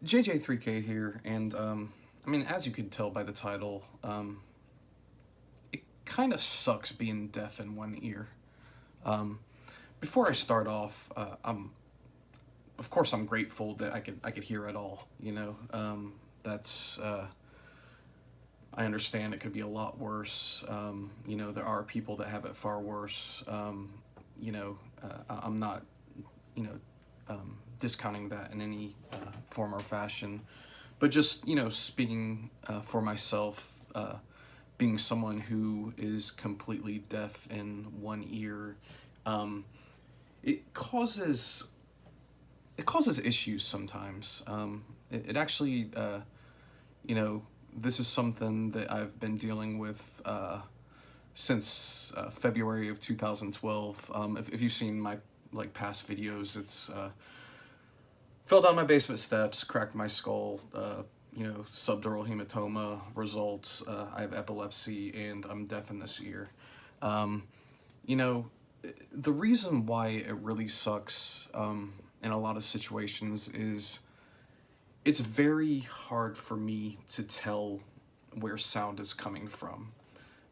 JJ3K here, and I mean, as you can tell by the title, it kind of sucks being deaf in one ear. Um, Before I start off, of course I'm grateful that I could hear it all. That's I understand it could be a lot worse. There are people that have it far worse. I'm not you know discounting that in any form or fashion. But just speaking for myself, being someone who is completely deaf in one ear, um, it causes it causes issues sometimes. It actually, you know, this is something that I've been dealing with since February of 2012. If you've seen my past videos, it's fell down my basement steps, cracked my skull, subdural hematoma results. I have epilepsy and I'm deaf in this ear. Um, you know, the reason why it really sucks in a lot of situations is it's very hard for me to tell where sound is coming from.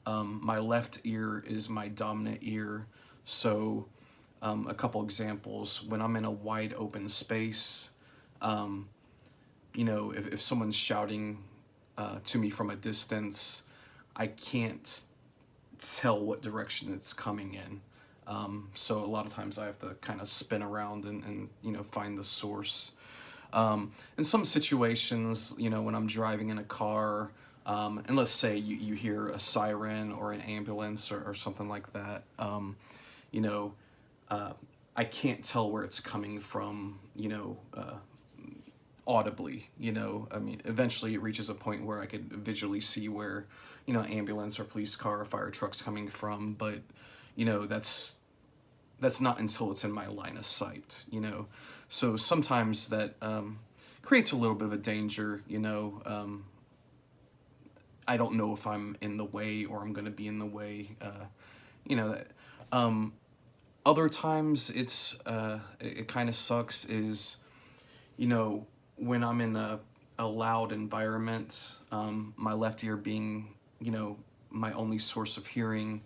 My left ear is my dominant ear, so a couple examples. When I'm in a wide open space, um, if someone's shouting to me from a distance, I can't tell what direction it's coming in. So a lot of times I have to kind of spin around and find the source. In some situations, when I'm driving in a car, and let's say you hear a siren or an ambulance or something like that, you know, uh, I can't tell where it's coming from, audibly. I mean, eventually it reaches a point where I could visually see where, ambulance or police car or fire truck's coming from, but, that's not until it's in my line of sight. So sometimes that creates a little bit of a danger. I don't know if I'm in the way or I'm going to be in the way. You know, um, Other times it kind of sucks is, when I'm in a loud environment, my left ear being, my only source of hearing.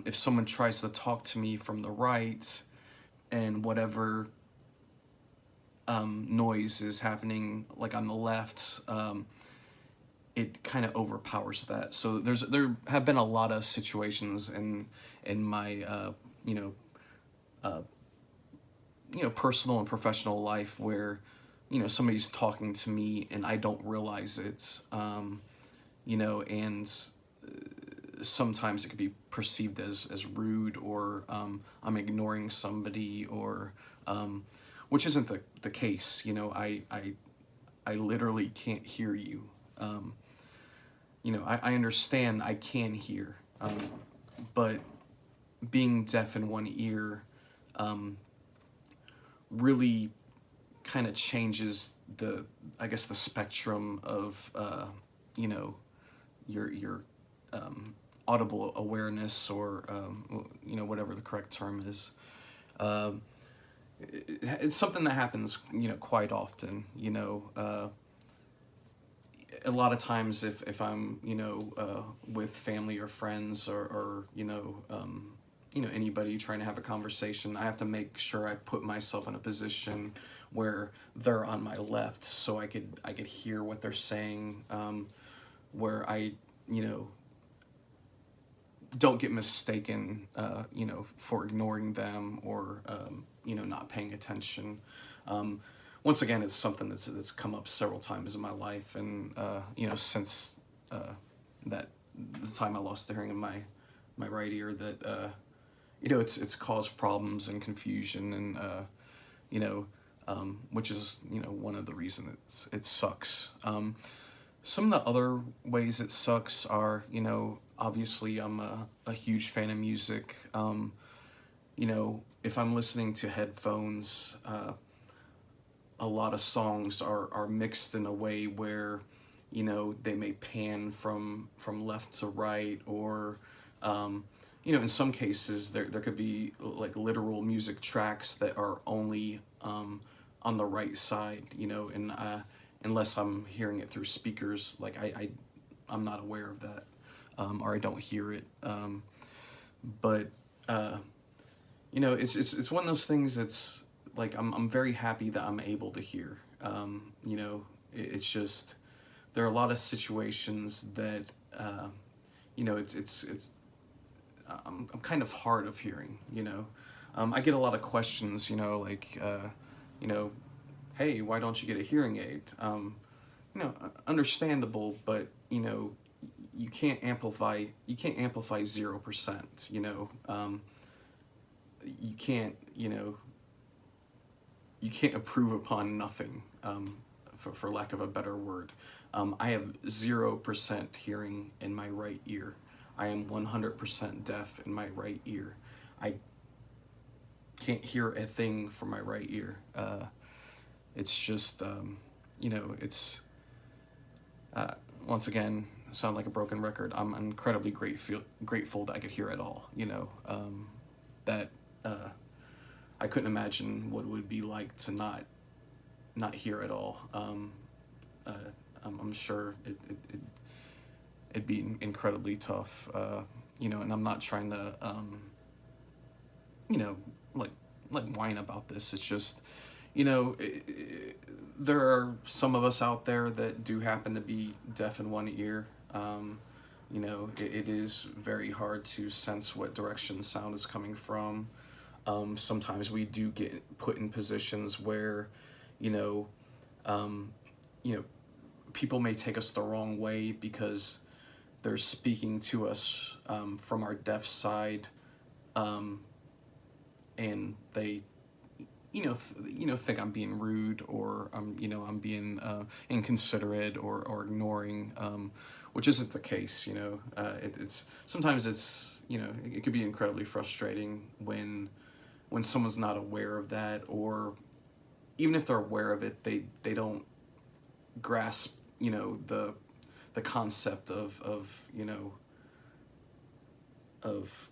If someone tries to talk to me from the right and whatever noise is happening like on the left, it kind of overpowers that. So there have been a lot of situations in my uh, personal and professional life where somebody's talking to me and I don't realize it. And sometimes it could be perceived as rude, or I'm ignoring somebody, or which isn't the case. I literally can't hear you. I understand I can hear, but being deaf in one ear really kind of changes the, I guess, the spectrum of you know your audible awareness, or whatever the correct term is. Um, it's something that happens quite often. A lot of times if I'm with family or friends, or anybody trying to have a conversation, I have to make sure I put myself in a position where they're on my left, so I could hear what they're saying, where I you know don't get mistaken, for ignoring them, or not paying attention. Um, Once again, it's something that's come up several times in my life, and since that the time I lost the hearing in my right ear, that it's caused problems and confusion, and you know which is one of the reasons it sucks. Some of the other ways it sucks are, obviously I'm a huge fan of music. If I'm listening to headphones, a lot of songs are mixed in a way where, they may pan from left to right, or, in some cases there could be like literal music tracks that are only on the right side, you know, and unless I'm hearing it through speakers, like I'm not aware of that, or I don't hear it. But you know, it's one of those things that's like I'm very happy that I'm able to hear. You know, it's just there are a lot of situations that you know it's I'm kind of hard of hearing. You know, I get a lot of questions. You know, like you know, hey, why don't you get a hearing aid? You know, understandable, but you know, you can't amplify 0%. You know, you can't you know you can't improve upon nothing, for lack of a better word. I have 0% hearing in my right ear. I am 100% deaf in my right ear. I can't hear a thing from my right ear. It's just, you know, it's, once again, sound like a broken record. I'm incredibly grateful that I could hear at all, you know, that I couldn't imagine what it would be like to not hear at all. I'm sure it'd be incredibly tough, you know, and I'm not trying to, you know, like whine about this. It's just, you know, there are some of us out there that do happen to be deaf in one ear. You know, it is very hard to sense what direction sound is coming from. Sometimes we do get put in positions where, you know, you know, people may take us the wrong way because they're speaking to us from our deaf side, and they, you know, think I'm being rude, or you know, I'm being inconsiderate, or ignoring, which isn't the case. You know, it's sometimes it's, you know, it could be incredibly frustrating when someone's not aware of that, or even if they're aware of it, they don't grasp, you know, the concept of you know, of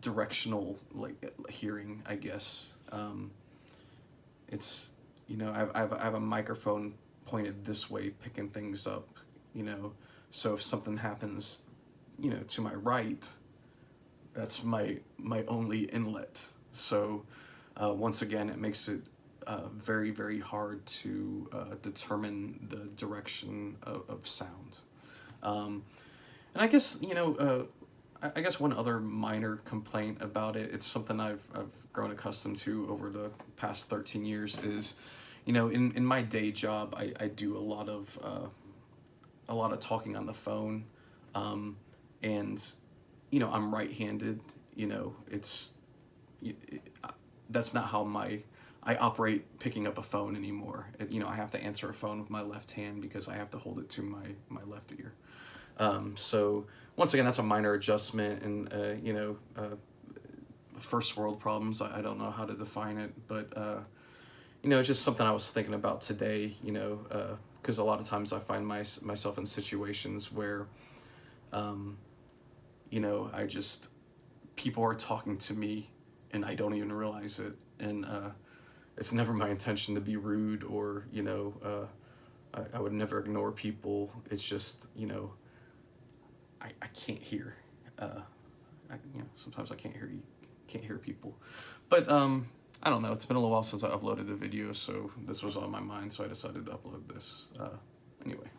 directional, like, hearing, I guess. It's, you know, I have a microphone pointed this way, picking things up, you know, so if something happens, you know, to my right, that's my only inlet. So once again, it makes it very, very hard to determine the direction of sound. And I guess, you know, I guess one other minor complaint about it, it's something I've grown accustomed to over the past 13 years, is, you know, in my day job, I do a lot of talking on the phone, and, you know, I'm right-handed. You know, that's not how I operate picking up a phone anymore. You know, I have to answer a phone with my left hand because I have to hold it to my left ear. So once again, that's a minor adjustment, and you know, first world problems. I don't know how to define it, but you know, it's just something I was thinking about today. You know, because a lot of times I find myself in situations where, you know, people are talking to me, and I don't even realize it, and it's never my intention to be rude, or, you know, I would never ignore people. It's just, you know, I can't hear. You know, sometimes I can't hear people. But I don't know. It's been a little while since I uploaded a video, so this was on my mind, so I decided to upload this. Anyway.